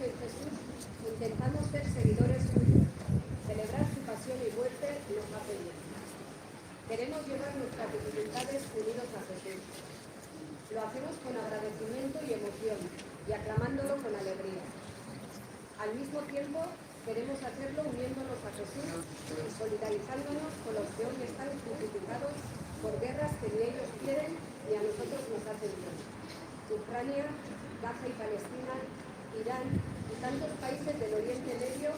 en Jesús, intentamos ser seguidores suyos. Celebrar su pasión y muerte nos hace bien. Queremos llevar nuestras dificultades unidos a Jesús. Lo hacemos con agradecimiento y emoción, y aclamándolo con alegría. Al mismo tiempo, queremos hacerlo uniéndonos a Jesús y solidarizándonos con los que hoy están crucificados por guerras que ni ellos quieren ni a nosotros nos hacen bien. Ucrania, Gaza y Palestina, Irán y tantos países del Oriente Medio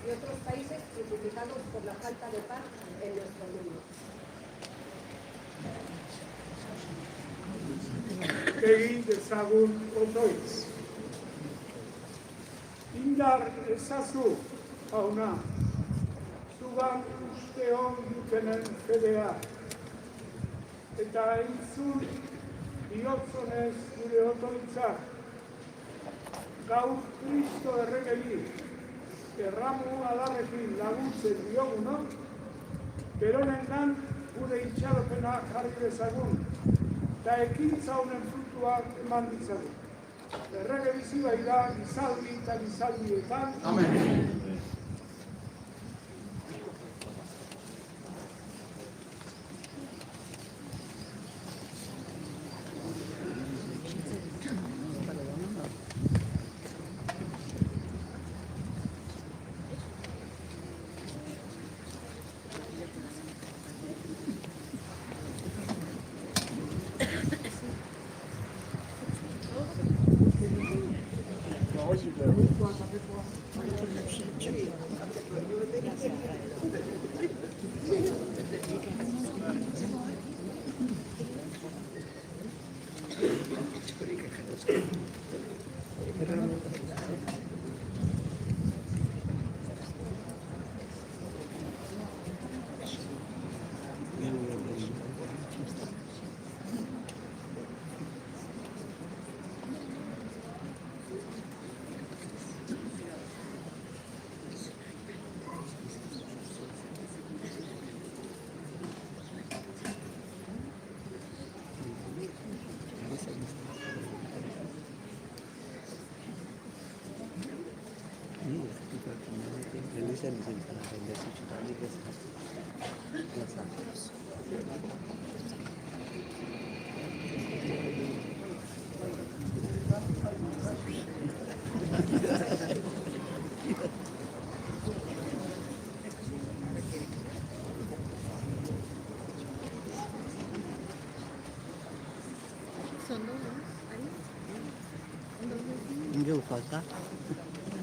y otros países crucificados por la falta de paz en nuestro mundo. Egin dezagun otoitz. Indar ezazu, jauna, zugan uste hon dutenen fedea, eta entzun bihotzonez gure otoitzak. Gaur Kristo erregeli, erramu adarrekin laguntzen diogunok, beronengan gure itxaropena jarri dezagun, eta ekintza honen frutuak eman ditzagun. Errege bizi bai da, gizaldi eta gizaldietan. Amen.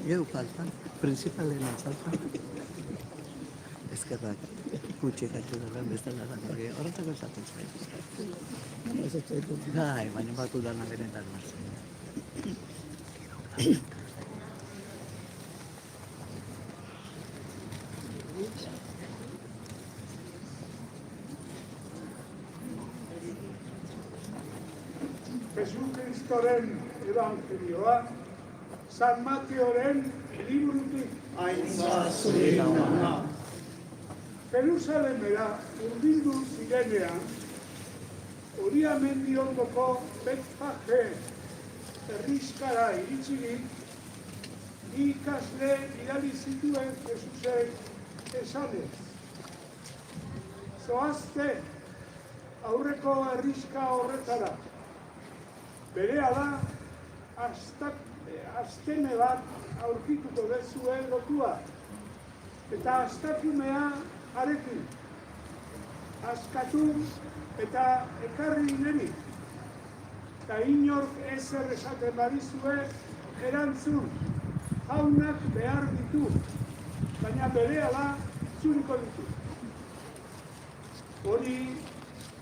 Geu falta, principalena falta. Eskerrak, gutxikatu daren bezala da, horretako esaten zaitu. Bai, baina batu dana benetan martzen. Jesucristoren evangelioa, San Mateoren liburutik. Aintza zure jauna. Jerusalemera hurbildu zirenean, Oria mendi ondoko Betfage herriskara iritsirik, bi ikasle bidali zituen Jesusek esanez. Zoazte aurreko herriska horretara. Berehala asteme bat aurkituko dezuen lotua, eta astakumea arekin. Askatu eta ekarri niri, eta inork ezer esaten badizue erantzun, jaunak behar ditu, baina berehala itzuliko ditu. Hori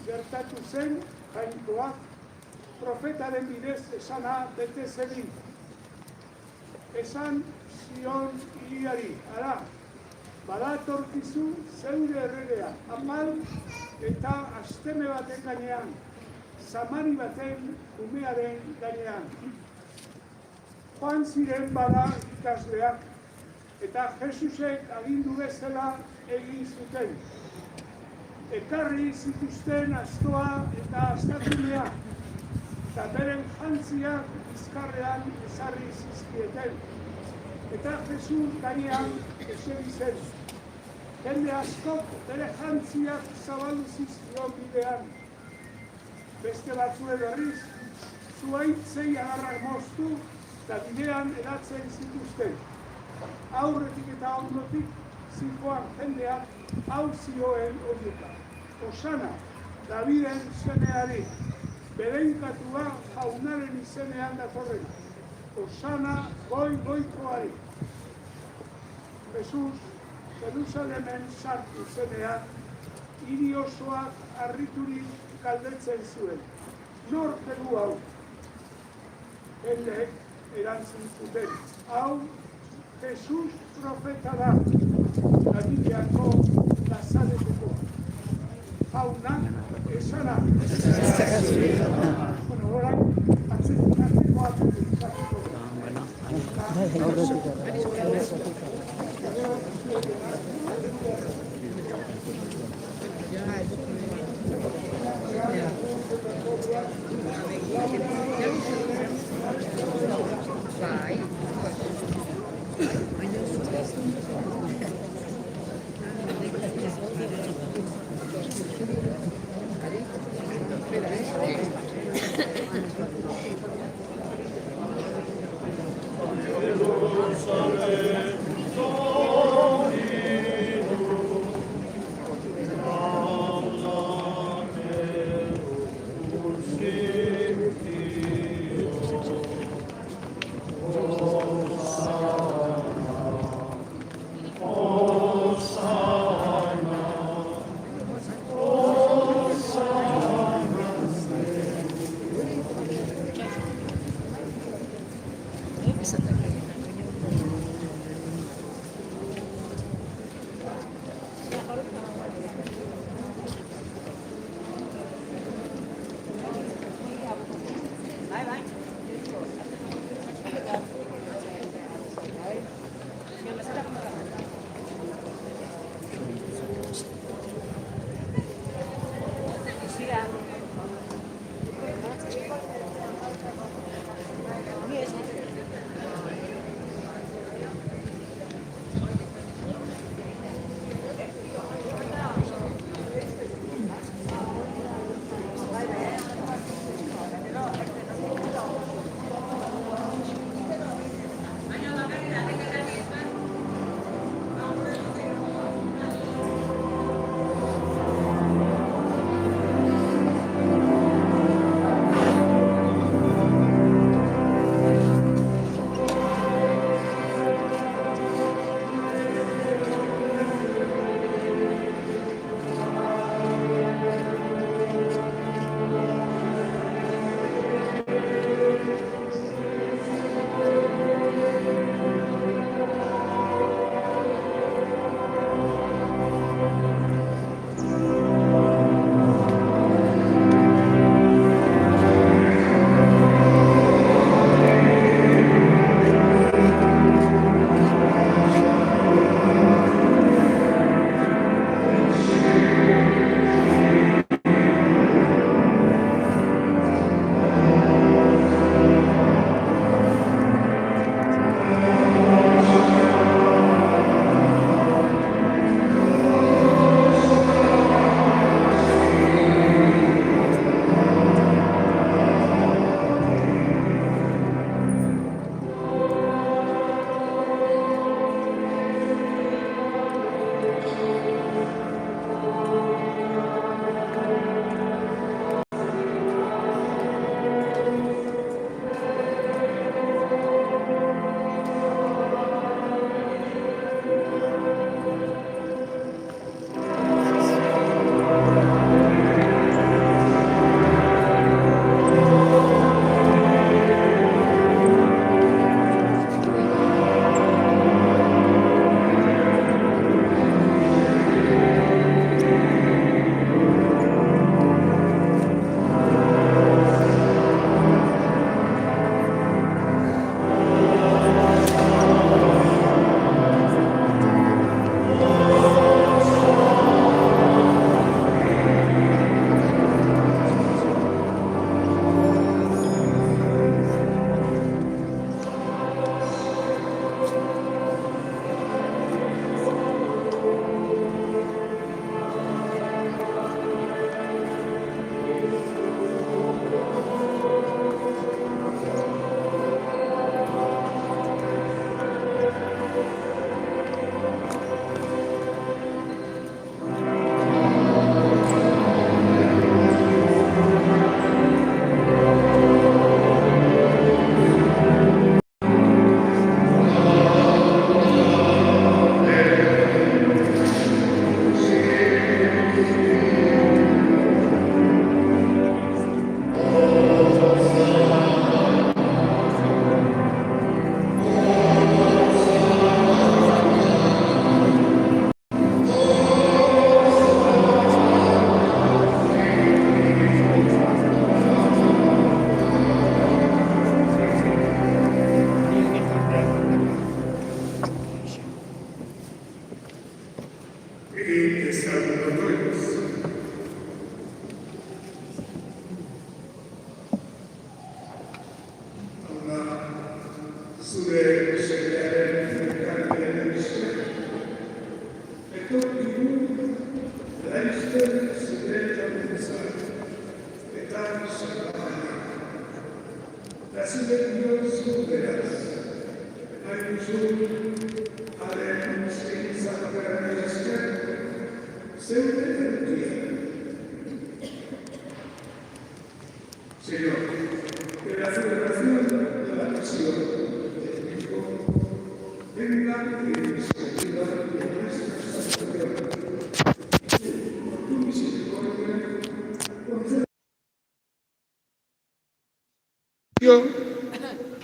gertatu zen Jainkoak profetaren bidez esana bete zedin. Esan zion hiriari, ara, badatorkizu zeure erregea, amal eta asteme baten gainean, zamari baten umearen gainean. Joan ziren bada ikasleak, eta Jesusek agindu bezala egin zuten. Ekarri zituzten astoa eta astakumea, eta beren jantziak bizkarrean ezarri zizkieten. Eta Jesus gainean eseri zen. Jende askok bere jantziak zabaldu zizkion bidean. Beste batzue berriz, zuaitzei agarrak moztu eta bidean eratzen zituzten. Aurretik eta ondotik zikoan jendeak hau zioen horietan. Osana, Daviden semeari, berenkatua jaunaren izenean datorrena. Osana goikoari. Jesus, Jerusalemen sartu zenean, hiri osoak harriturik galdetzen zuen. Nor dugu hau? Jendeek erantzun zuten. Hau, Jesus profeta da, Galileako Nazareteko. Jaunak esana. Bueno, orain, atzeko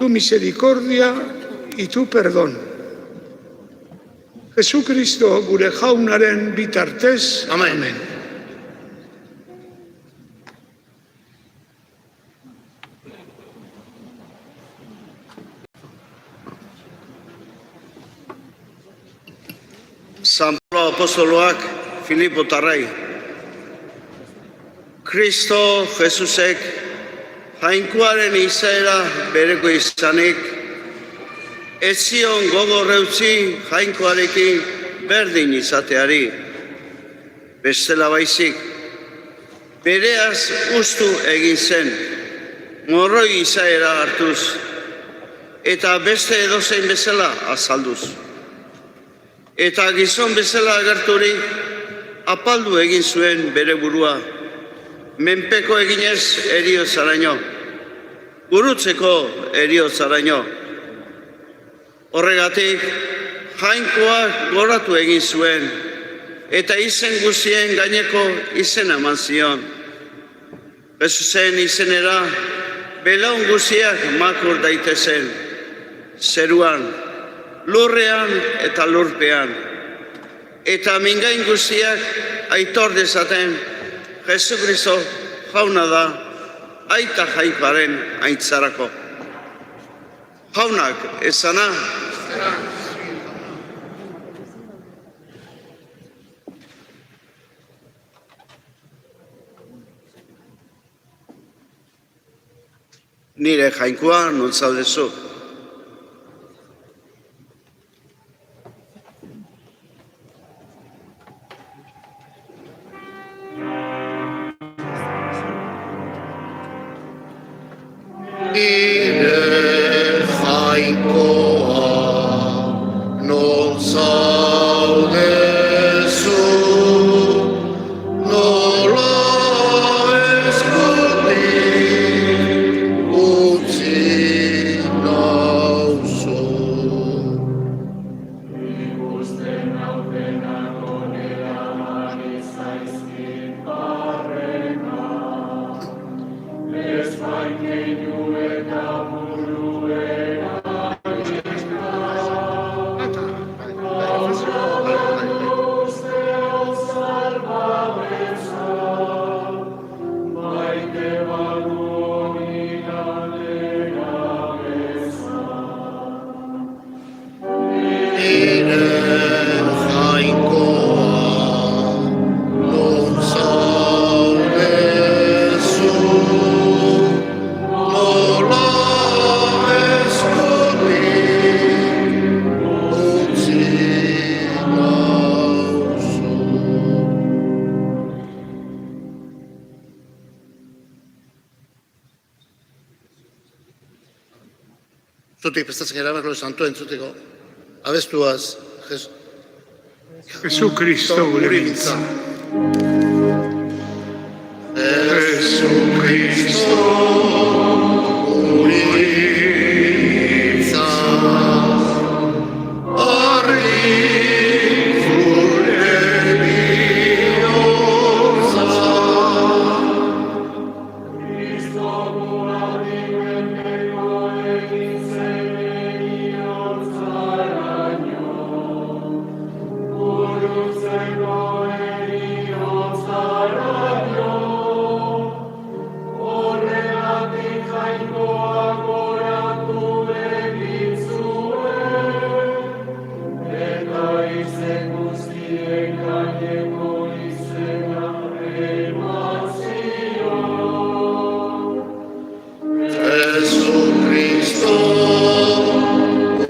tu misericordia y tu perdón. Jesucristo gure jaunaren bitartez. Amen. San Pablo apostoloak Filipotarrei. Kristo Jesusek jainkoaren izaera bereko izanik, ez zion gogor eutsi jainkoarekin berdin izateari. Bestela baizik, bereaz ustu egin zen, morroi izaera hartuz, eta beste edozein bezala azalduz. Eta gizon bezala agerturik, apaldu egin zuen bere burua, menpeko eginez heriotzaraino, gurutzeko heriotzaraino. Horregatik, jainkoak goratu egin zuen, eta izen guztien gaineko izena eman zion. Jesusen izenera, belaun guztiak makur daitezen, zeruan, lurrean eta lurpean. Eta mingain guztiak aitor dezaten, Jesukristo jauna da, aita jainkoaren aintzarako. Jaunak esana, nire jainkoa non zaudezu. Nire jainkoa non zaudezu, nola eskutik utzi nauzu. Ikusten nautenak onera ari zaizkit barrena, ez baikeinu eta buruera usteo salbabeza, baite badu nire beza. Nire jainkoa non zaudezu, nola eskutik utzi nauzu. Zutik prestatzen gara berlo santua entzuteko. Abestuaz, Jesucristo gure guribitza. Jesucristo Guribitza. Arri gure bihotza. Kristo gurari menpeko egin zen eriotzaraino, gurutzeko eriotzaraino. Horregatik jainkoak goratu egin zuen, eta izen guztien gaineko izena eman zion. Jesucristo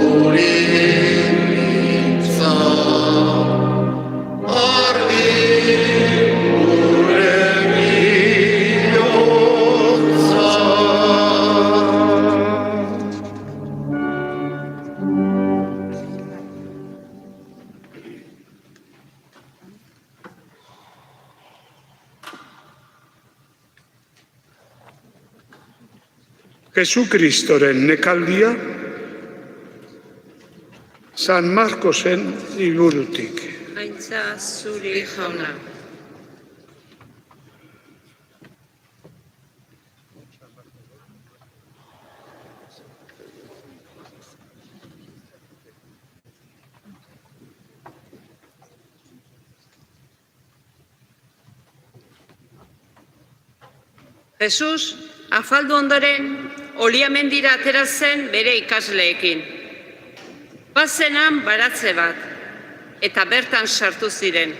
guribitza, argi gure bihotza. Jesucristoren nekaldia San Markosen liburutik. Aintza zuri jauna. Jesus, afaldu ondoren, Oliamendira atera zen bere ikasleekin. Bazenan baratze bat, eta bertan sartu ziren.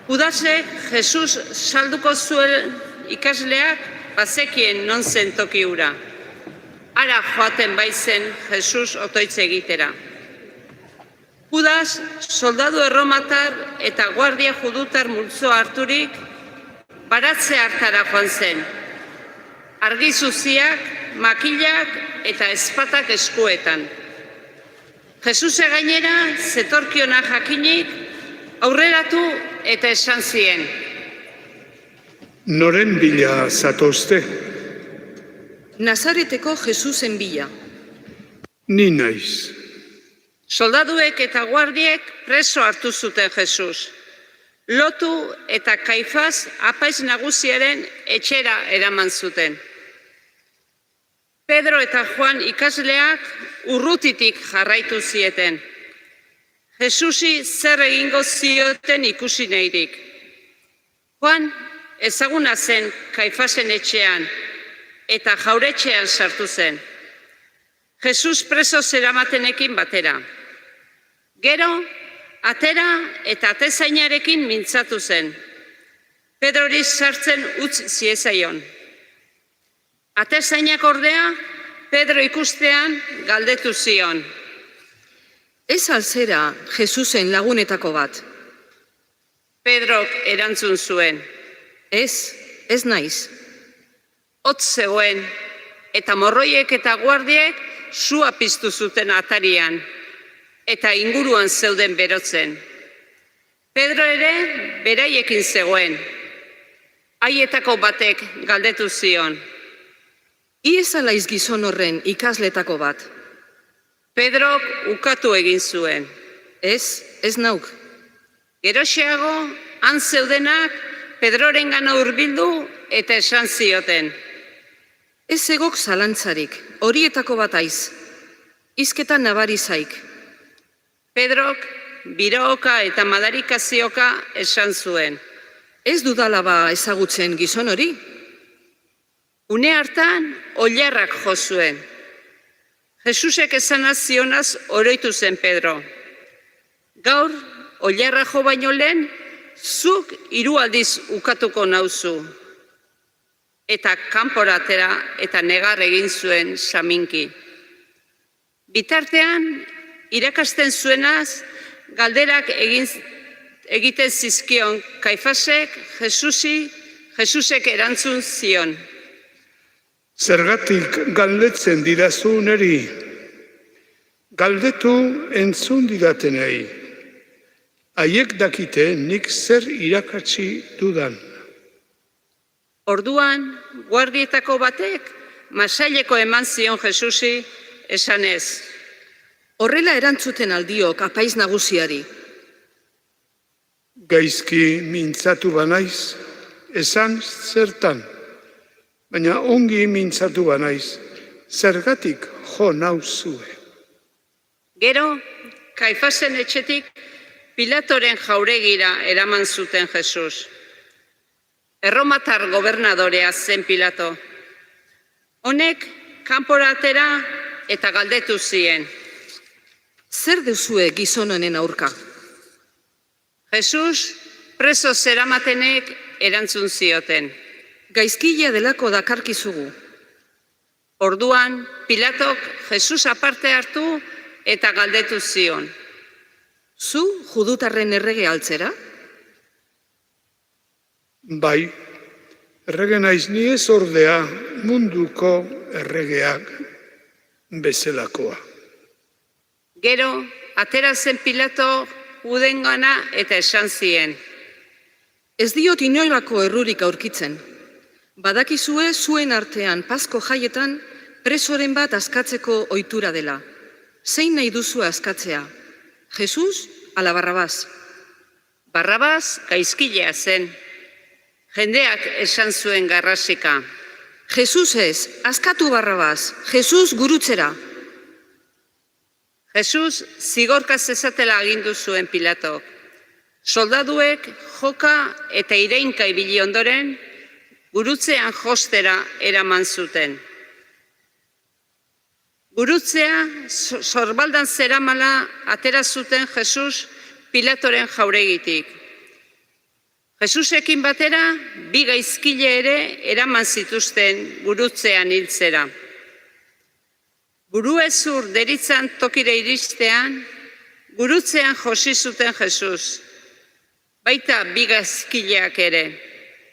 Judasek Jesus salduko zuen ikasleak bazekien non zen toki hura. Ara joaten baizen Jesus otoitz egitera. Judas soldadu erromatar eta guardia judutar multzoa harturik baratze hartara joan zen. Argi zuziak, makilak eta ezpatak eskuetan. Jesuse gainera, zetorkiona jakinik, aurreratu eta esan zien. Noren bila zatozte? Nazareteko Jesusen bila. Ni naiz. Soldaduek eta guardiek preso hartu zuten Jesus. Lotu eta Kaifas apaiz nagusiaren etxera eraman zuten. Pedro eta Juan ikasleak urrutitik jarraitu zieten. Jesusi zer egingo zioten ikusi nahirik. Juan ezaguna zen Kaifasen etxean eta jauretxean sartu zen. Jesus preso zeramatenekin batera. Gero, atera eta atezainarekin mintzatu zen. Pedrori sartzen utz ziezaion. Atezainak ordea, Pedro ikustean galdetu zion. Ez alzera Jesusen lagunetako bat. Pedrok erantzun zuen. Ez naiz. Hotz zegoen, eta morroiek eta guardiek sua piztu zuten atarian, eta inguruan zeuden berotzen. Pedro ere beraiekin zegoen. Haietako batek galdetu zion. Iez alaiz gizon horren ikasletako bat. Pedrok ukatu egin zuen. Ez nauk. Geroxeago, han zeudenak Pedroren gana hurbildu eta esan zioten. Ez egok zalantzarik, horietako bat aiz. Izketan nabari zaik. Pedrok, biroka eta madarikazioka esan zuen. Ez dudalaba ezagutzen gizon hori? Une hartan, oilarrak jo zuen. Jesusek esanaz zionaz oroitu zen Pedro. Gaur, oilarra jo baino lehen, zuk 3 aldiz ukatuko nauzu. Eta kanpora atera eta negar egin zuen saminki. Bitartean, irakasten zuenaz, galderak egiten zizkion Kaifasek, Jesusek erantzun zion. Zergatik galdetzen didazu neri? Galdetu entzun didatenei. Haiek dakite nik zer irakatsi dudan. Orduan, guardietako batek masaileko eman zion Jesusi esanez. Horrela erantzuten aldiok apaiz nagusiari. Gaizki mintzatu banaiz, esan zertan. Baina ongi mintzatu banaiz, zergatik jo nauzue. Gero, Kaifasen etxetik Pilatoren jauregira eraman zuten Jesus. Erromatar gobernadorea zen Pilato. Honek kanpora atera eta galdetu zien. Zer duzue gizon honen aurka? Jesus preso zeramatenek erantzun zioten. Gaizkilea delako dakarkizugu. Orduan, Pilatok Jesus aparte hartu eta galdetu zion. Zu judutarren errege altzera? Bai, errege naiz ni ez ordea munduko erregeak bezelakoa. Gero, atera zen Pilato Judengana eta esan zien. Ez diot inoilako errurik aurkitzen. Badakizue zuen artean Pasko jaietan presoren bat askatzeko ohitura dela. Zein nahi duzu askatzea? Jesus ala Barrabas? Barrabas gaizkilea zen. Jendeak esan zuen garrasika. Jesus ez, askatu Barrabas. Jesus gurutzera. Jesus zigorka zezatela agindu zuen Pilatok. Soldaduek joka eta ireinka ibili ondoren, gurutzean jostera eraman zuten. Gurutzea sorbaldan zeramala atera zuten Jesus Pilatoren jauregitik. Jesusekin batera, bi gaizkile ere eraman zituzten gurutzean hiltzera. Buruezur deritzan tokira iristean, gurutzean josi zuten Jesus. Baita bi gaizkileak ere,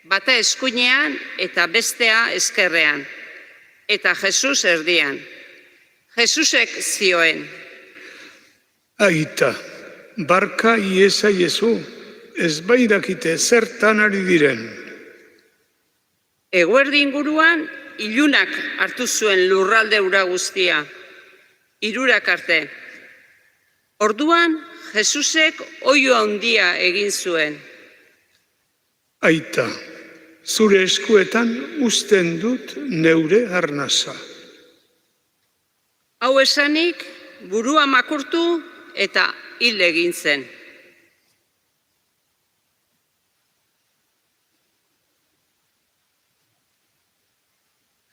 bata eskuinean eta bestea ezkerrean, eta Jesus erdian. Jesusek zioen. Aita, barka iesa Jesu, ez baidakite zertan ari diren. Eguerdi inguruan, ilunak hartu zuen lurralde ura guztia, 3 arte. Orduan, Jesusek oihu handia egin zuen. Aita, zure eskuetan uzten dut neure arnasa. Hau esanik, burua makurtu eta hil egin zen.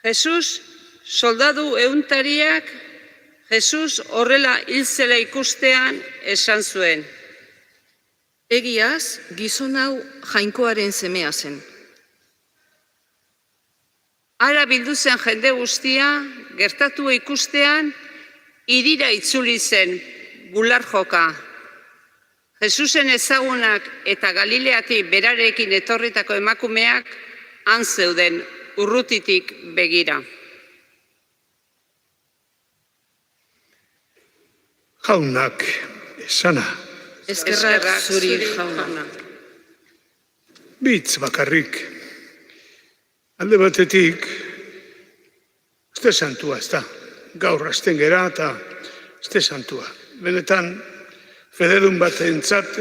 Jesus, soldadu ehuntariak, Jesus horrela hil zela ikustean esan zuen. Egiaz, gizon hau Jainkoaren semea zen. Hara bildu zen jende guztia, gertatu ikustean, hirira itzuli zen bular joka. Jesusen ezagunak eta Galileatik berarekin etorritako emakumeak han zeuden urrutitik begira. Jaunak, esana, Eskerrak zuri jauna. bitz bakarrik. Alde batetik, uste santua, ez da. Gaur hasten gera eta uste santua. Benetan, fededun batentzat,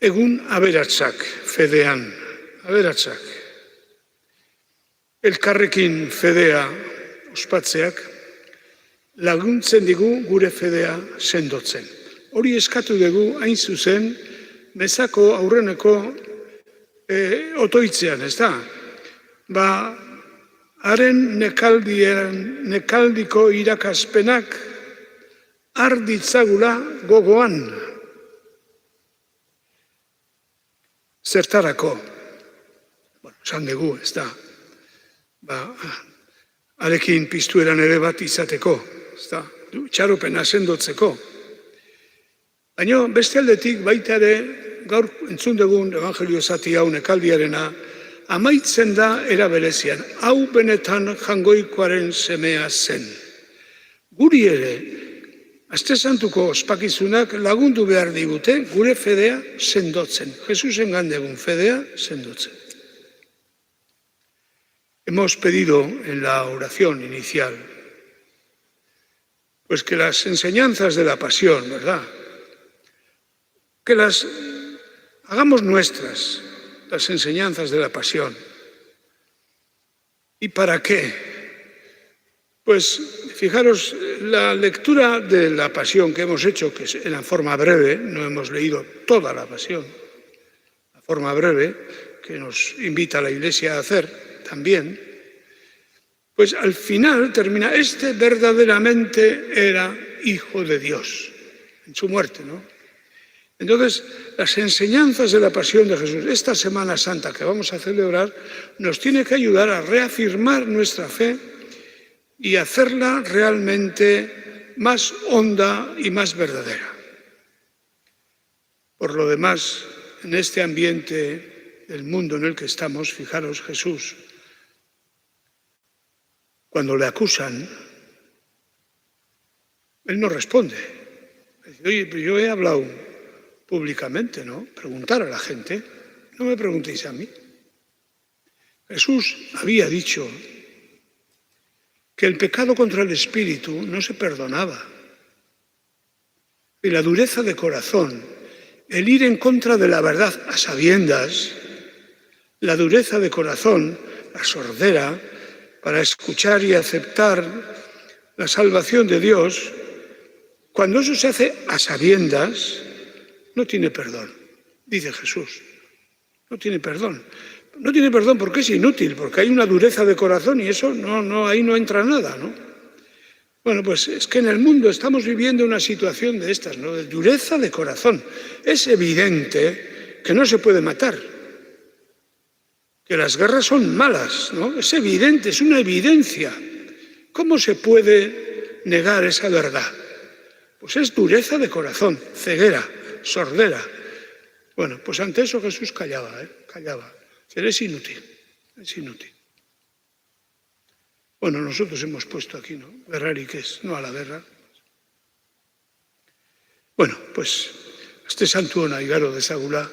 egun aberatsak, fedean, aberatsak. Elkarrekin fedea ospatzeak, laguntzen digu gure fedea sendotzen. Hori eskatu dugu hain zuzen, mezako aurreneko otoitzean, ez da? Haren nekaldiko irakaspenak arditzagula gogoan. Zertarako? Esan dugu, ez da? Arekin piztueran ere bat izateko, ez da? Txaropena sendotzeko. Baina beste aldetik baita ere, gaur entzun dugun evangelio zati hau nekaldiarena, amaitzen da era berezian, hau benetan jangoikoaren semea zen. Guri ere, Aste Santuko ospakizunak lagundu behar digute gure fedea sendotzen. Jesusen gandegun fedea sendotzen. Hemos pedido en la oración inicial, pues que las enseñanzas de la pasión, ¿verdad? Que las hagamos nuestras, las enseñanzas de la pasión. ¿Y para qué? Pues fijaros, la lectura de la pasión que hemos hecho, que es en la forma breve, no hemos leído toda la pasión, la forma breve que nos invita la Iglesia a hacer también, pues al final termina, este verdaderamente era Hijo de Dios, en su muerte, ¿no? Entonces, las enseñanzas de la pasión de Jesús, esta Semana Santa que vamos a celebrar, nos tiene que ayudar a reafirmar nuestra fe y hacerla realmente más honda y más verdadera. Por lo demás, en este ambiente del mundo en el que estamos, fijaros, Jesús, cuando le acusan, él no responde. Dice, oye, pero yo he hablado públicamente, ¿no? Preguntar a la gente, no me preguntéis a mí. Jesús había dicho que el pecado contra el Espíritu no se perdonaba, Y la dureza de corazón, el ir en contra de la verdad a sabiendas, la dureza de corazón, la sordera, para escuchar y aceptar la salvación de Dios, cuando eso se hace a sabiendas, no tiene perdón, dice Jesús. No tiene perdón. No tiene perdón porque es inútil, porque hay una dureza de corazón y eso ahí no entra nada, ¿no? Bueno, pues es que en el mundo estamos viviendo una situación de estas, ¿no? De dureza de corazón. Es evidente que no se puede matar, que las guerras son malas, ¿no? Es evidente, es una evidencia. ¿Cómo se puede negar esa verdad? Pues es dureza de corazón, ceguera, sordera. Bueno, pues ante eso Jesús callaba, callaba. Pero es inútil, es inútil. Bueno, nosotros hemos puesto aquí, ¿no? Berrari, ¿qué es? No a la guerra. Bueno, pues, este santuona igaro dezagula,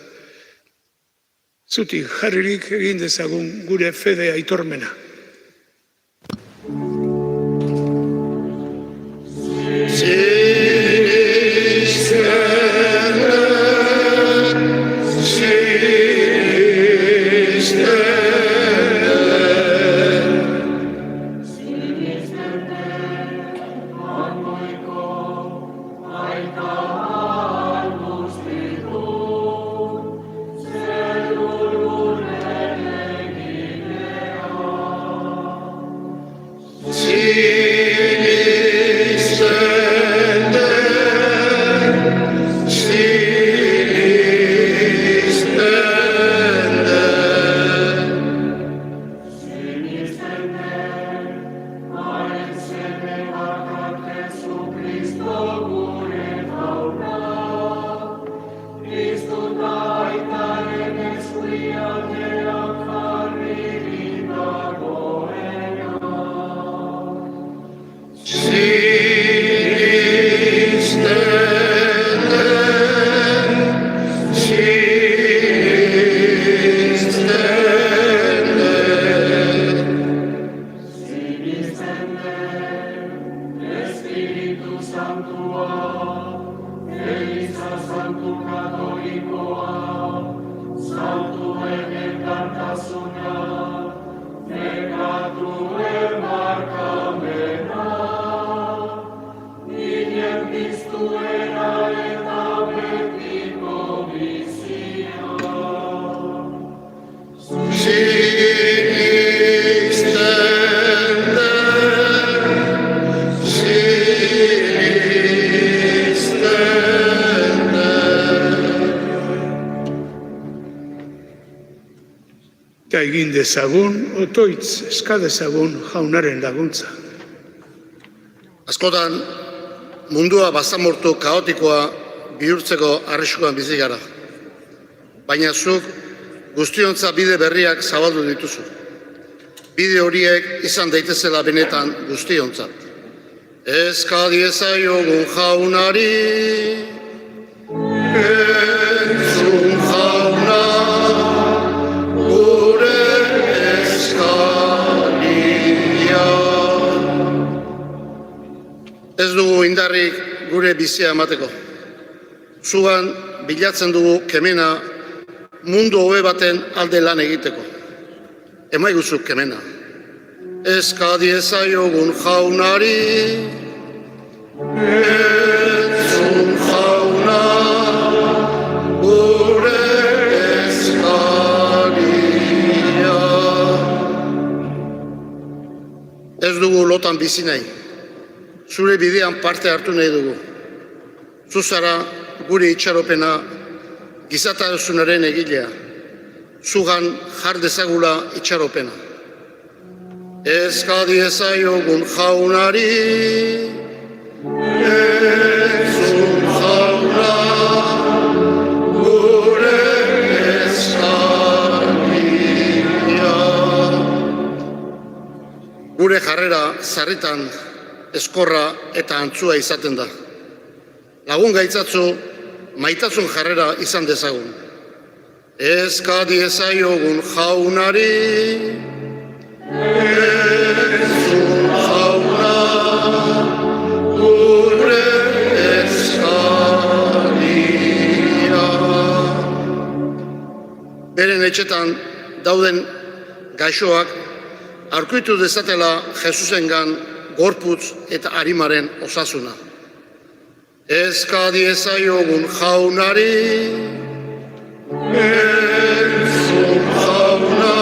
zutik jarririk egin dezagun gure fede aitormena. Eta egin dezagun, otoitz eska dezagun jaunaren laguntza. Askotan, mundua basamortu kaotikoa bihurtzeko arriskuan bizi gara. Baina zuk guztiontza bide berriak zabaldu dituzu. Bide horiek izan daitezela benetan guztiontzat. Eska diezaiogun jaunari, entzun jauna, gure eskaria. Ez dugu indarrik gure bizia emateko. Zugan bilatzen dugu kemena mundu hobe baten alde lan egiteko. Emaiguzu kemena. Eska diezaiogun jaunari, entzun jauna, gure eskaria. Ez dugu lotan bizi nahi. Zure bidean parte hartu nahi dugu. Zuzara gure itxaropena gizatasunaren egilea. Zugan jar dezagula itxaropena. Eska diezaiogun jaunari, entzun jauna, gure eskaria. Gure jarrera sarritan eskorra eta antzua izaten da. Lagun gaitzatzu, maitasun jarrera izan dezagun. Eska diezaiogun jaunari, entzun jauna, gure eskaria. beren etxetan dauden gaixoak aurkitu dezatela Jesusengan gorputz eta arimaren osasuna. Eska diezaiogun jaunari, entzun jauna,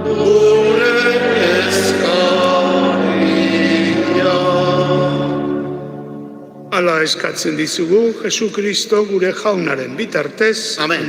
gure eskaria. Hala eskatzen dizugu, Jesu Kristo gure jaunaren bitartez. Amen.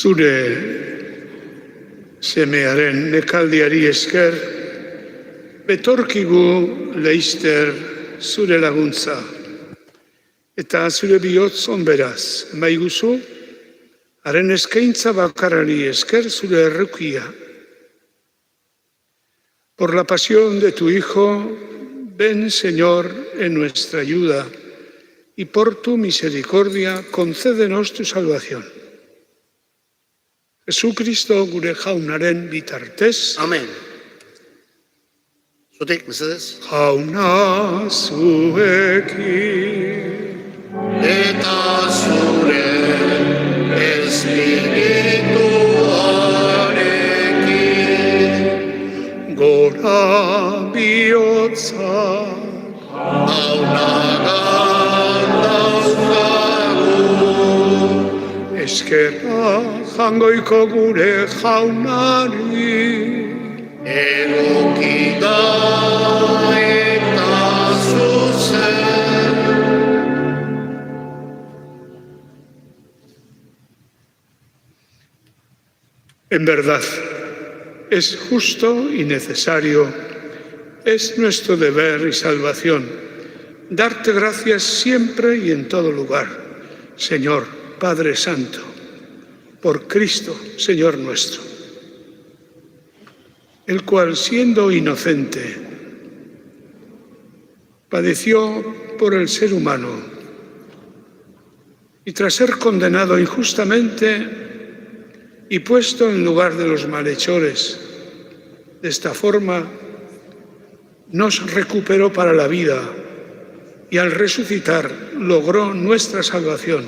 Zure semearen nekaldiari esker, betorkigu leister zure laguntza. Eta zure bihotz onberaz, maiguzu, haren eskaintza bakarrari esker zure errukia. Por la pasión de tu Hijo, ven, Señor, en nuestra ayuda, y por tu misericordia concédenos tu salvación. Jesucristo gure jaunaren bitartez. Amen. Zutik, mesedez. Jauna zuekin. Eta zure espirituarekin. Gora bihotza. Haunagan daukagu. Eskerra jangoiko gure jaunari. Egoki da eta zuzen. En verdad, es justo y necesario, es nuestro deber y salvación, darte gracias siempre y en todo lugar, Señor Padre Santo, por Cristo, Señor nuestro, el cual, siendo inocente, padeció por el ser humano y tras ser condenado injustamente y puesto en lugar de los malhechores, de esta forma nos recuperó para la vida y al resucitar logró nuestra salvación.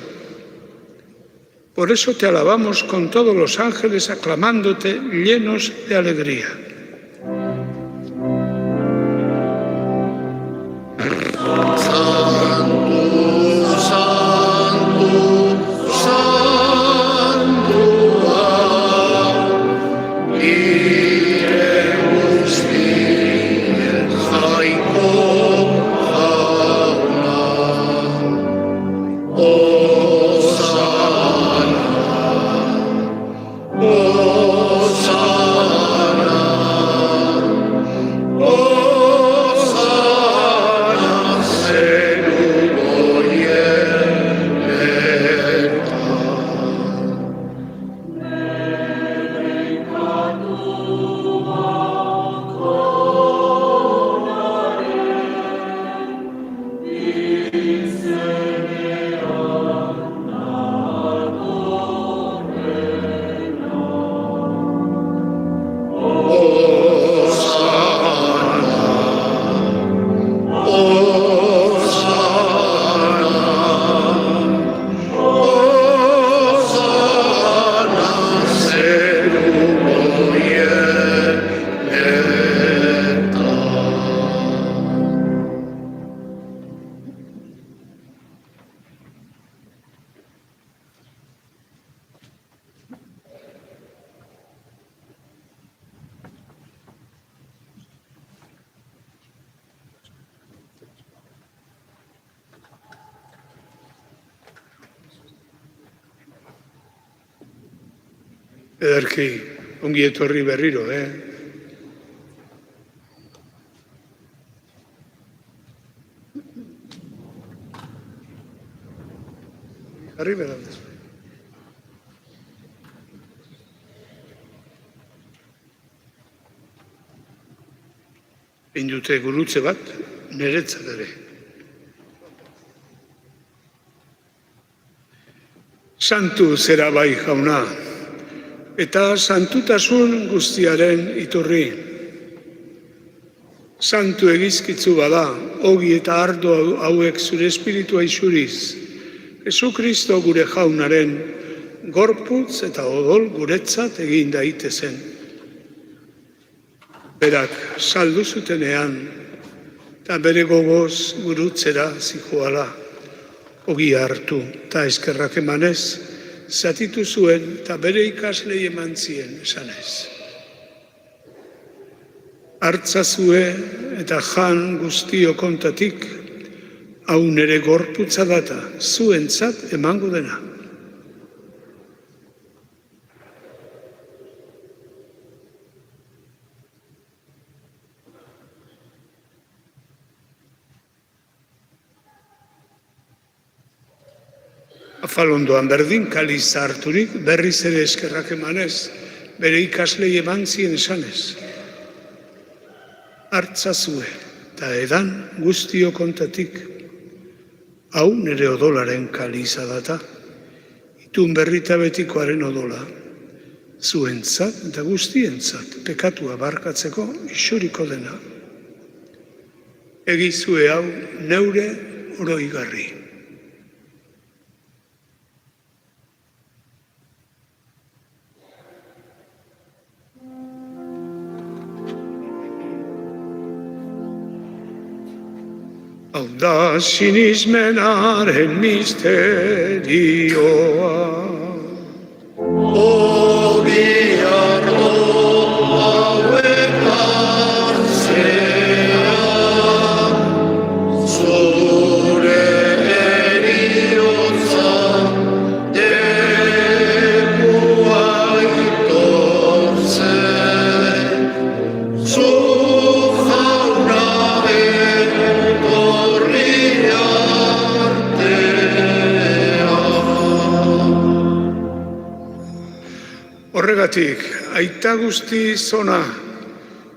Por eso te alabamos con todos los ángeles, aclamándote llenos de alegría. Osana, Ederki, ongi etorri berriro, Jarri beraldez. Egin dute gurutze bat, niretzat ere. Santu zera bai jauna, eta santutasun guztiaren iturri. Santu egizkitzu bada, ogi eta ardo hauek zure espiritua isuriz, Jesu Kristo gure jaunaren gorputz eta odol guretzat egin daitezen. Berak saldu zutenean, eta bere gogoz gurutzera zijoala, ogia hartu eta eskerrak emanez, zatitu zuen eta bere ikaslei eman zien esanez. Hartzazue eta jan guztio kontatik, hau nere gorputza data, zuentzat emango dena. Afalondoan berdin kaliz harturik, berriz ere eskerrak emanez, bere ikaslei eman zien esanez. Hartzazue eta edan guztio kontatik, hau nire odolaren kaliza data, itun berrita betikoaren odola, zuentzat eta guztientzat pekatua barkatzeko isuriko dena. Egizue hau neure oroigarri. Hau da sinismenaren misterioa. Ogi ardo hauek hartzea, zure eriotza dekua itortzen, zu jauna Horregatik, aita guzti zona,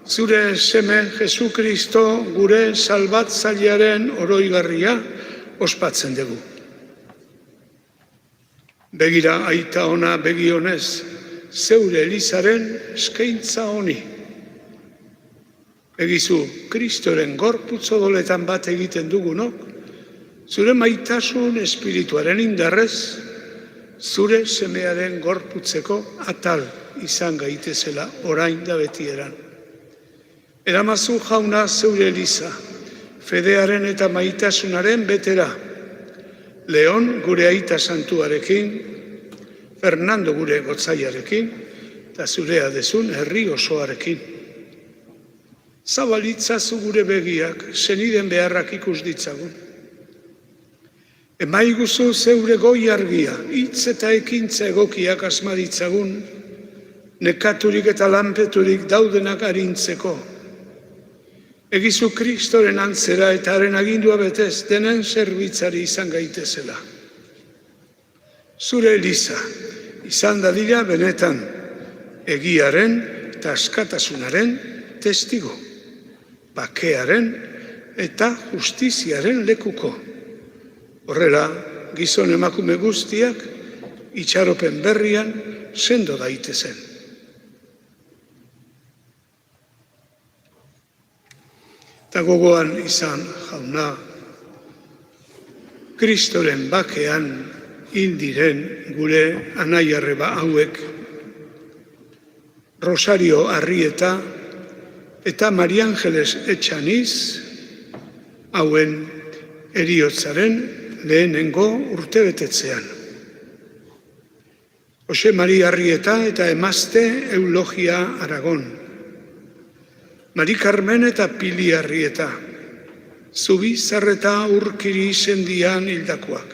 zure seme Jesu Kristo gure salbatzailearen oroigarria ospatzen dugu. Begira aita ona begionez, zeure Elizaren eskaintza honi. Egizu, Kristoren gorputz odoletan bat egiten dugunok, zure maitasun espirituaren indarrez, zure semearen gorputzeko atal izan gaitezela orain da betieran. Eramazu jauna zeure Eliza, fedearen eta maitasunaren betera, Leon gure aita santuarekin, Fernando gure gotzaiarekin, eta zurea dezun herri osoarekin. Zabalitzazu gure begiak, seniden beharrak ikus ditzagun. Emaiguzu zeure goi argia, hitz eta ekintza egokiak asma ditzagun, nekaturik eta lanpeturik daudenak arintzeko. Egizu Kristoren antzera eta haren agindua betez denen zerbitzari izan gaitezela. Zure Eliza, izan dadila benetan, egiaren eta askatasunaren testigo, bakearen eta justiziaren lekuko. Horrela, gizon emakume guztiak itxaropen berrian sendo daitezen. Eta gogoan izan jauna, Kristoren bakean hil diren gure anaiarreba hauek, Rosario Arrieta eta Maria Angeles Etxaniz, hauen heriotzaren lehenengo urtebetetzean. Jose Maria Arrieta eta Emazte Eulogia Aragon. Mari Carmen eta Pili Arrieta. Zubizarreta Urkiri sendian hildakoak.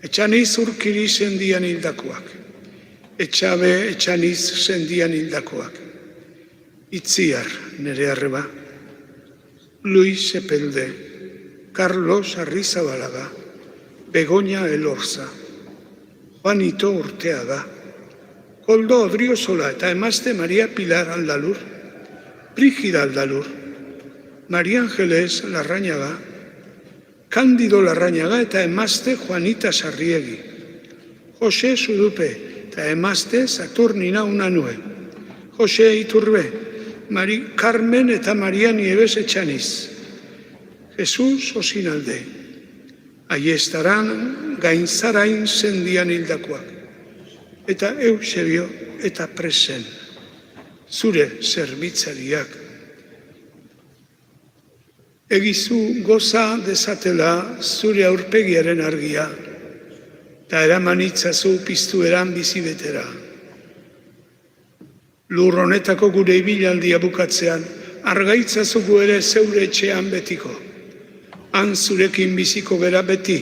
Etxaniz Urkiri sendian hildakoak. Etxabe etxaniz sendian hildakoak. Itziar nere arreba, Luis Epelde, Carlos Arrizabalaga, Begoña Elorza, Juanito Urteaga, Koldo Odriozola eta emazte Maria Pilar Aldalur, Brígida Aldalur, María Ángeles Larrañaga, Cándido Larrañaga eta emazte Juanita Sarriegi, Jose Sudupe eta emazte Saturnina Unanue, Jose Iturbe, Carmen eta María Nieves Etxaniz, Jesús Osinalde, Aiestaran Gainzarain sendian hildakoak, eta Eusebio eta Presen, zure zerbitzariak. Egizu goza dezatela zure aurpegiaren argia, eta eraman itzazu piztueran bizibetera. Lur honetako gure ibilaldia bukatzean, argaitzazuko ere zeure etxean betiko. Han zurekin biziko gera beti,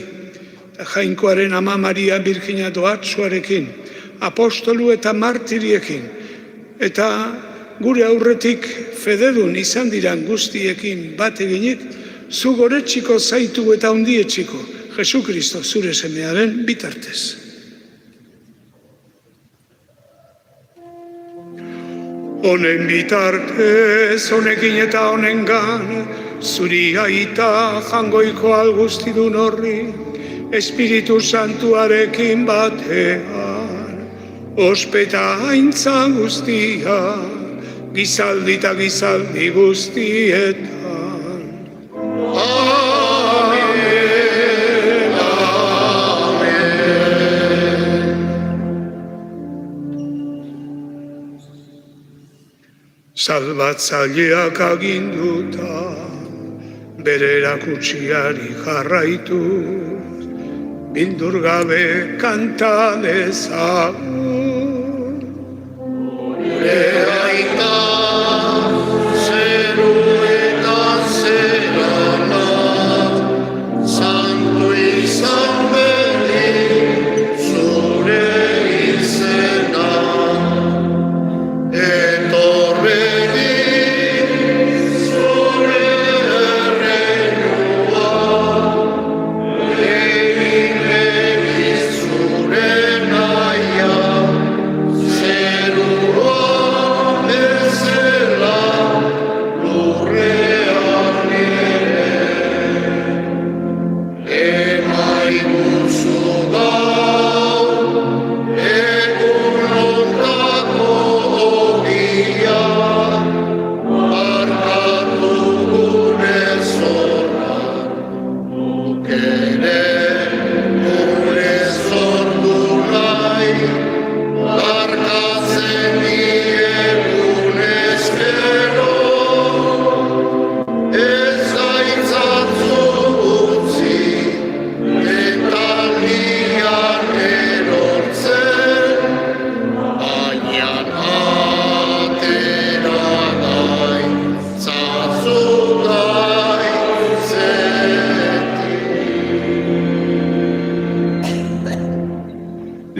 eta Jainkoaren ama Maria Birjina Doatsuarekin, apostolu eta martiriekin, eta gure aurretik fededun izan diran guztiekin bat eginik, zu goretxiko zaitu eta ondietxiko, Jesukristo zure semearen bitartez. Honen bitartez, honekin eta honengan, zuri aita jangoiko alguztidun horri, Espiritu Santuarekin batean, ospeta haintza guztia, gizaldi eta gizaldi guztietan. Salbatzaileak aginduta, bere erakutsiari jarraitu, bildur gabe kanta dezagun. Gure aita, zeruetan zerana, santu izan beti, zure izena.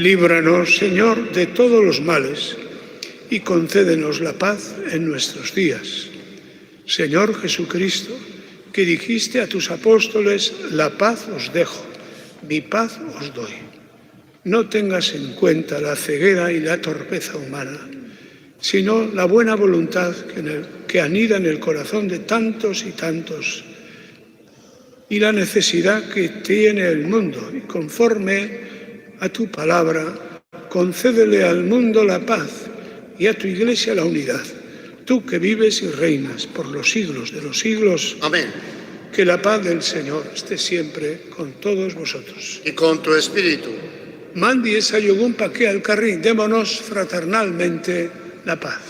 Líbranos, Señor, de todos los males y concédenos la paz en nuestros días. Señor Jesucristo, que dijiste a tus apóstoles, la paz os dejo, mi paz os doy. No tengas en cuenta la ceguera y la torpeza humana, sino la buena voluntad que anida en el corazón de tantos y tantos, y la necesidad que tiene el mundo, y conforme a tu palabra, concédele al mundo la paz y a tu Iglesia la unidad. Tú que vives y reinas por los siglos de los siglos. Amén. Que la paz del Señor esté siempre con todos vosotros. Y con tu espíritu. Mandi esa yogun paque al carrí, démonos fraternalmente la paz.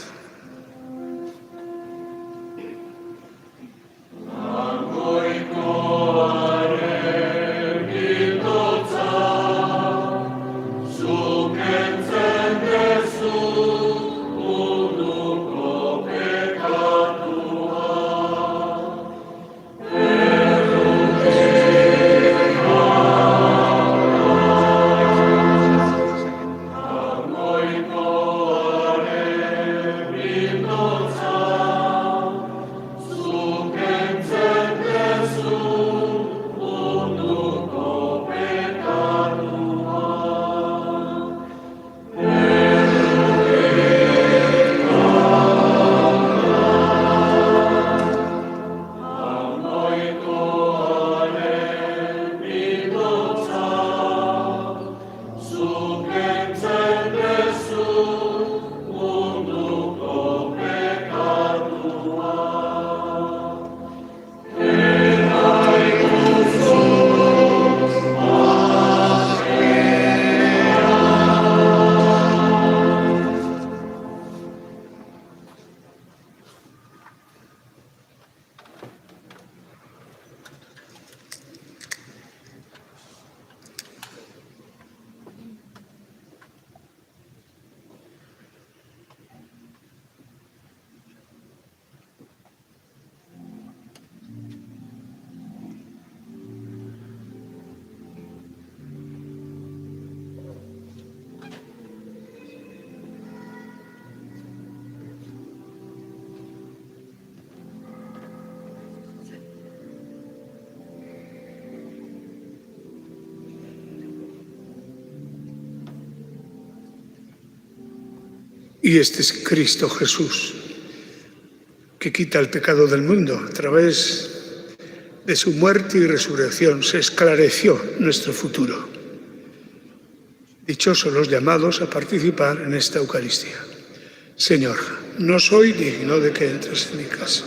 Amen. Y este es Cristo Jesús, que quita el pecado del mundo. A través de su muerte y resurrección se esclareció nuestro futuro. Dichosos los llamados a participar en esta Eucaristía. Señor, no soy digno de que entres en mi casa,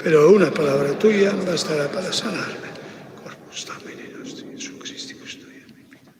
pero una palabra tuya bastará para sanarme. Corpus Domini nostri, Jesu Christi custodia mi vida.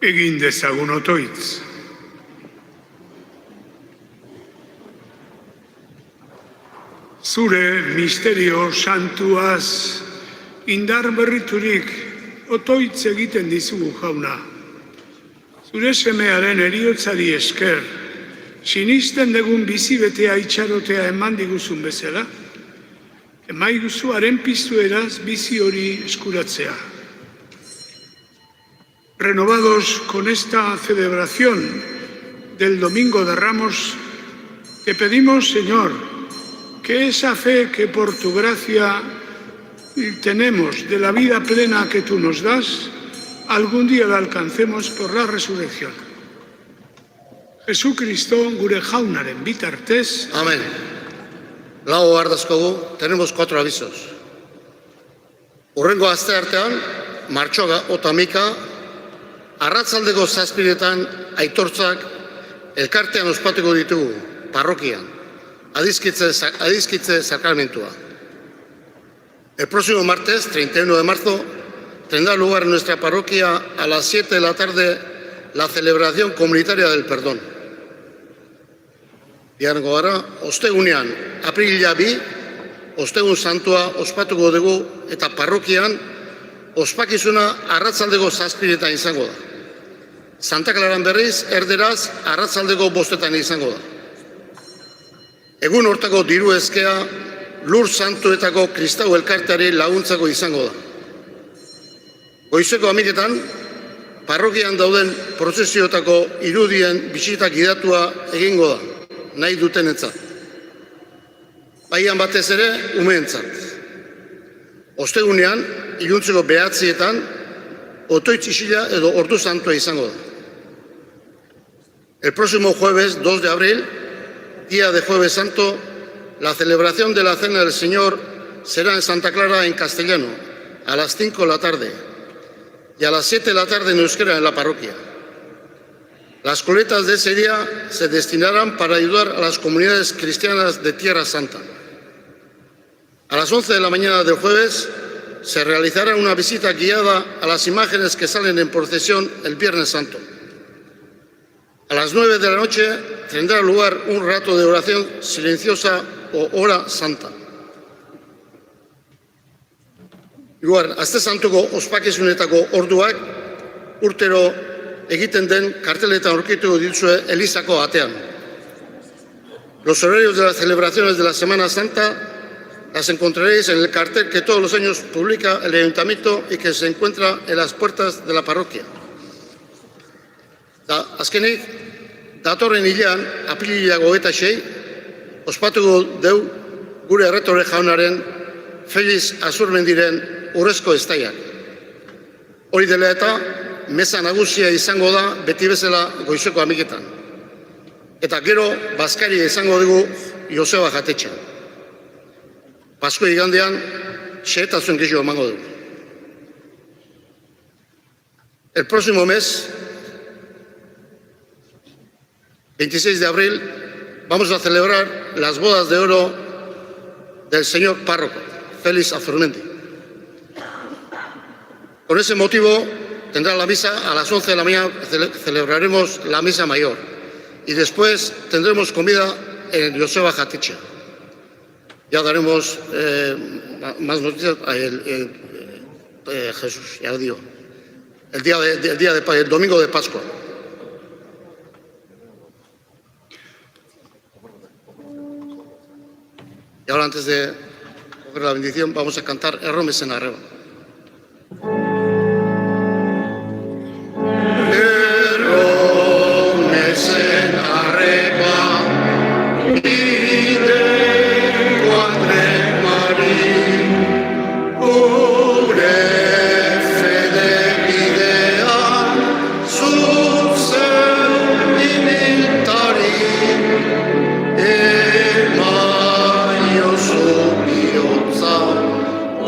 Egin dezagun otoitz. Zure misterio santuaz indar berriturik otoitz egiten dizugu, Jauna. Zure semearen heriotzari esker, sinisten dugun bizibetea itxarotea eman diguzun bezala, emaiguzu haren piztueraz bizi hori eskuratzea. Renovados con esta celebración del Domingo de Ramos, te pedimos, Señor, que esa fe que por tu gracia tenemos de la vida plena que tú nos das, algún día la alcancemos por la resurrección. Jesucristo gure jaunaren bitartez. Amén. Lau ardazkogu, tenemos 4 avisos. Urrengo asteartean, martxoa otamika, arratzaldeko 7:00 aitortzak elkartean ospatuko ditugu, parrokian, adizkitze sakramentua. El próximo martes, 31 de marzo, tendrá lugar en nuestra parroquia a las 7 de la tarde la celebración comunitaria del perdón. Biharko gara, ostegunean, apirila 2, ostegun santua ospatuko dugu eta parrokian ospakizuna arratzaldeko 7:00 izango da. Santa Claran berriz, erderaz, arratzaldeko 5:00 izango da. Egun hortako diru eskea lur santuetako kristau elkarteari laguntzako izango da. Goizeko 11:00 parrokian dauden prozesioetako irudien bisitak gidatua egingo da, nahi dutenentzat. Baian batez ere, umeentzat. Ostegunean, iluntzeko 9:00 otoitz isila edo ordu santua izango da. El próximo jueves 2 de abril, día de Jueves Santo, la celebración de la Cena del Señor será en Santa Clara en castellano, a las 5 de la tarde, y a las 7 de la tarde en euskera en la parroquia. Las colectas de ese día se destinarán para ayudar a las comunidades cristianas de Tierra Santa. A las 11 de la mañana del jueves se realizará una visita guiada a las imágenes que salen en procesión el Viernes Santo. A las 9 de la noche tendrá lugar un rato de oración silenciosa o hora santa. Igual, aste santuko ospakizunetako orduak urtero egiten den karteletan aurkituko dituzue Elizako atean. Los horarios de las celebraciones de la Semana Santa las encontraréis en el cartel que todos los años publica el Ayuntamiento y que se encuentra en las puertas de la parroquia. Azkenik, datorren hilean, apirilean 26, ospatuko deu gure erretore jaunaren Felix Azurmendiren urrezko estaiak. Hori dela eta, meza nagusia izango da beti bezala goizeko 11:00. Eta gero, bazkaria izango dugu Joseba jatetxean. Pasko igandean, xehetasun gehiago emango dugu. El próximo mes, 26 de abril, vamos a celebrar las bodas de oro del señor párroco, Félix Azurmendi. Con ese motivo tendrá la misa a las 11 de la mañana, celebraremos la misa mayor y después tendremos comida en Joseba Jaticha. Ya daremos más noticias Jesús, ya lo digo, el domingo de Pascua. Y ahora, antes de coger la bendición, vamos a cantar Erromes en Arreba. Erromes en Arreba,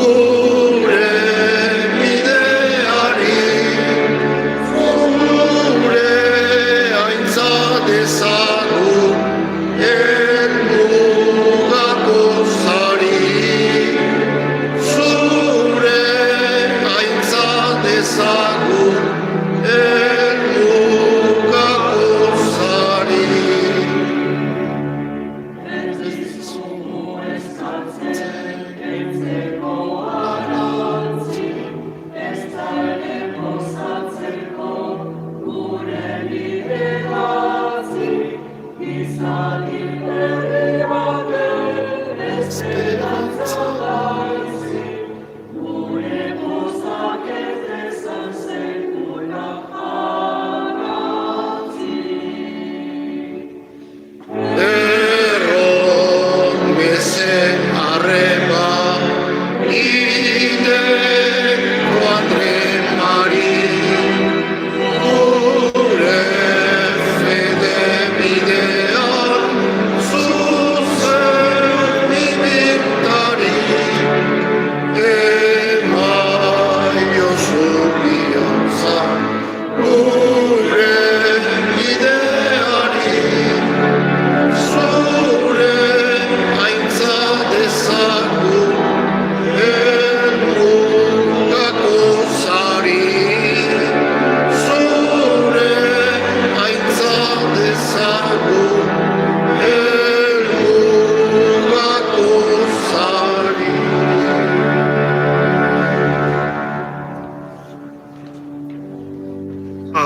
Gure esperantza.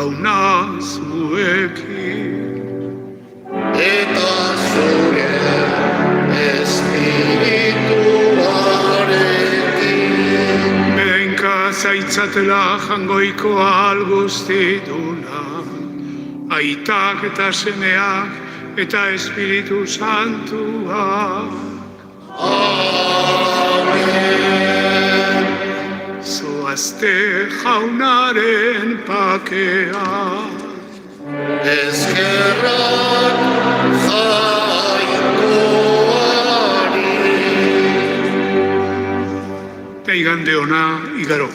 Jauna zuekin Eta zure espirituarekin benka zaitzatela jangoiko alguztiduna, aitak eta semeak eta espiritu santuak. Amen. Zoazte jaunaren pakea. Eskerrak jainkoari. Eta igande ona igaro.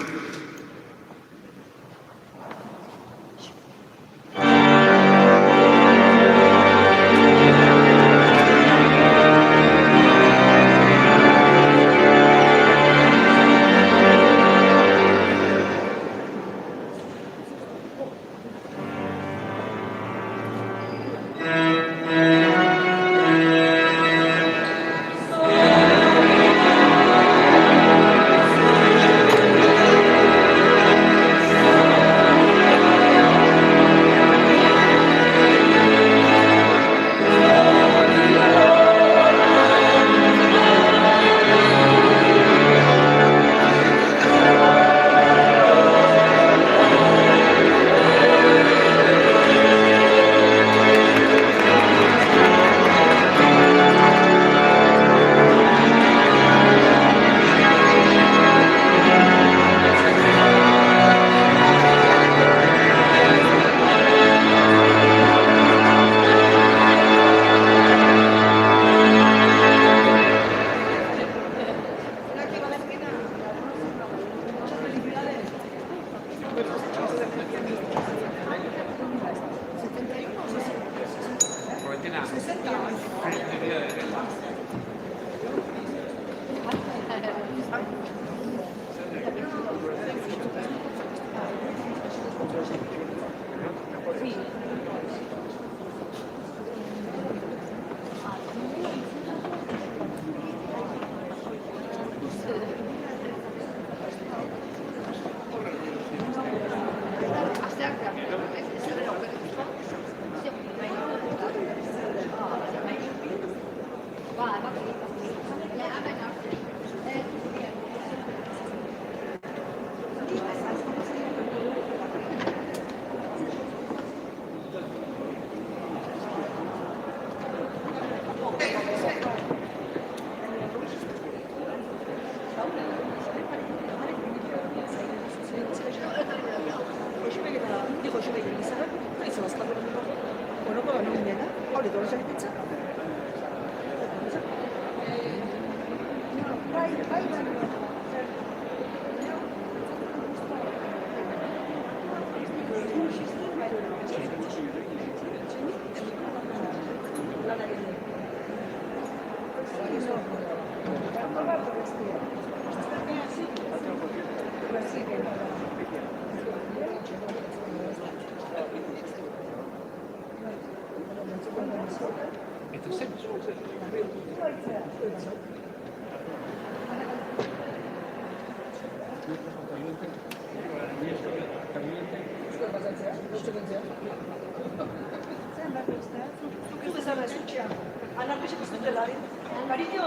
Cariño,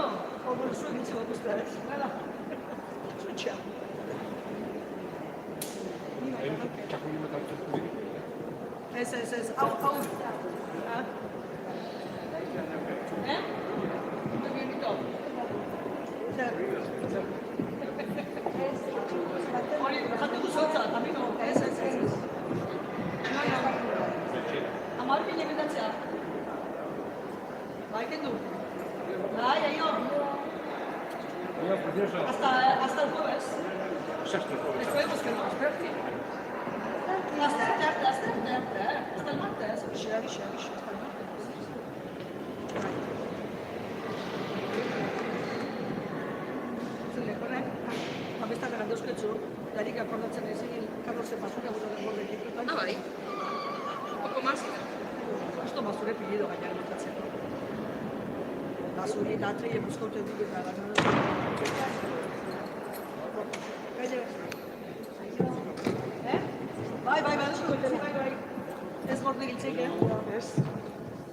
como el suelo. Zerbitzua guztia ez. Gara. Zutxea. Ez. Hau. Muy bienito. Zer? Hori, jatu guzotza, tamino. Ez. Amar pile betatzea. Bai, kendu. Bai, aio. Hasta el jueves. Esperemos que no, espérate. Hasta el martes. Hasta el martes. Zule, horren, abestak gara dauzketzu, darik akordatzen ezin, Carlose basura gure denborde ditutan. Bai. Poco más. Justo basure pilido gaina notatzen. Basuri latrei buskaute dut eta gana. Bai, bai. Ez gorde giltzek, ez?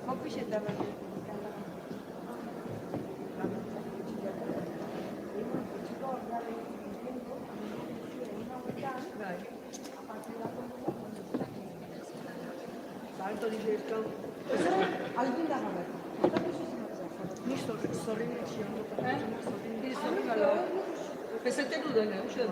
Hau pixetan. Bai. Alto directo. Alguien da gabe. Ni sorri ni sorri galo. Pesete du dene, uste du.